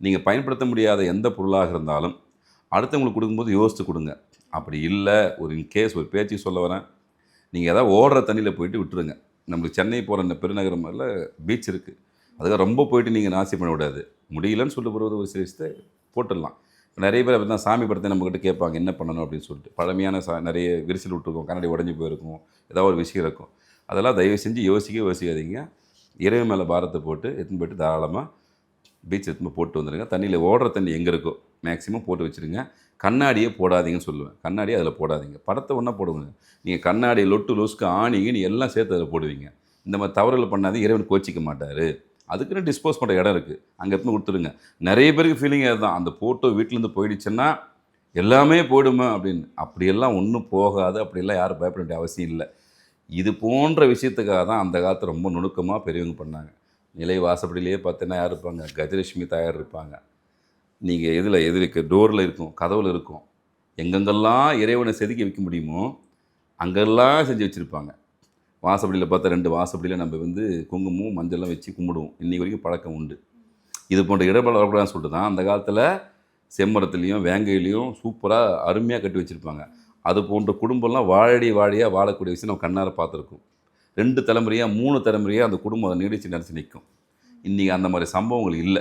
நீங்கள் பயன்படுத்த முடியாத எந்த பொருளாக இருந்தாலும் அடுத்தவங்களுக்கு கொடுக்கும்போது யோசித்து கொடுங்க. அப்படி இல்லை, ஒரு இன்கேஸ் ஒரு பேச்சுக்கு சொல்ல வரேன், நீங்கள் ஏதாவது ஓடுற தண்ணியில் போயிட்டு விட்டுருங்க. நம்மளுக்கு சென்னை போகிற இந்த பெருநகரம் மாதிரில பீச் இருக்குது. அதுக்காக ரொம்ப போயிட்டு நீங்கள் நாசி பண்ண விடாது. முடியலன்னு சொல்லிட்டு போகிறது ஒரு சில விஷயத்தை போட்டுடலாம். நிறைய பேர் அப்படி தான் சாமி படத்தை நம்மக்கிட்ட கேட்பாங்க என்ன பண்ணணும் அப்படின்னு சொல்லிட்டு. பழமையான நிறைய விரிசல் விட்டுருக்கும், கண்ணாடி உடஞ்சி போயிருக்கும், ஏதாவது ஒரு விஷயம் இருக்கும். அதெல்லாம் தயவு செஞ்சு யோசிக்காதீங்க. இறைவன் மேலே பாரத்தை போட்டு எடுத்துன்னு போய்ட்டு தாராளமாக பீச் எடுத்துன்னு போட்டு வந்துடுங்க. தண்ணியில் ஓடுற தண்ணி எங்கே இருக்கோ மேக்ஸிமம் போட்டு வச்சுருங்க. கண்ணாடியே போடாதீங்கன்னு சொல்லுவேன். கண்ணாடியே அதில் போடாதீங்க. படத்தை ஒன்றா போடுங்க. நீங்கள் கண்ணாடி லொட்டு லொஸ்க்கு ஆணிங்கன்னு எல்லாம் சேர்த்து அதில் போடுவீங்க. இந்த மாதிரி தவறுகள் பண்ணாதீங்க. இறைவன் கோச்சிக்க மாட்டார். அதுக்குன்னு டிஸ்போஸ் பண்ணுற இடம் இருக்குது, அங்கே எடுத்துன்னு கொடுத்துருங்க. நிறைய பேருக்கு ஃபீலிங் அதுதான், அந்த ஃபோட்டோ வீட்டிலேருந்து போயிடுச்சுன்னா எல்லாமே போயிடுமா அப்படின்னு. அப்படியெல்லாம் ஒன்றும் போகாது. அப்படியெல்லாம் யாரும் பயப்பட வேண்டிய அவசியம் இல்லை. இது போன்ற விஷயத்துக்காக தான் அந்த காலத்தில் ரொம்ப நுணுக்கமாக பெரியவங்க பண்ணாங்க. நிலை வாசப்படியிலேயே பார்த்தீங்கன்னா யார் இருப்பாங்க, கஜலட்சுமி தாயார் இருப்பாங்க. நீங்கள் எது இருக்குது, டோரில் இருக்கும், கதவுல இருக்கும். எங்கெங்கெல்லாம் இறைவனை செதுக்கி வைக்க முடியுமோ அங்கெல்லாம் செஞ்சு வச்சுருப்பாங்க. வாசப்படியில் பார்த்தா 2 வாசப்படியில் நம்ம குங்குமம் மஞ்சள்லாம் வச்சு கும்பிடுவோம். இன்றைக்கி வரைக்கும் பழக்கம் உண்டு. இது போன்ற இடர்பாடு வரக்கூடாதுன்னு சொல்லிட்டு தான் அந்த காலத்தில் செம்மரத்துலேயும் வேங்கையிலையும் சூப்பராக அருமையாக கட்டி வச்சுருப்பாங்க. அது போன்ற குடும்பம்லாம் வாழியாக வாழக்கூடிய விஷயம் நம்ம கண்ணார பார்த்துருக்கோம். 2 தலைமுறையாக 3 தலைமுறையாக அந்த குடும்பம் அதை நீடித்து நினச்சி நிற்கும். இன்றைக்கி அந்த மாதிரி சம்பவங்கள் இல்லை.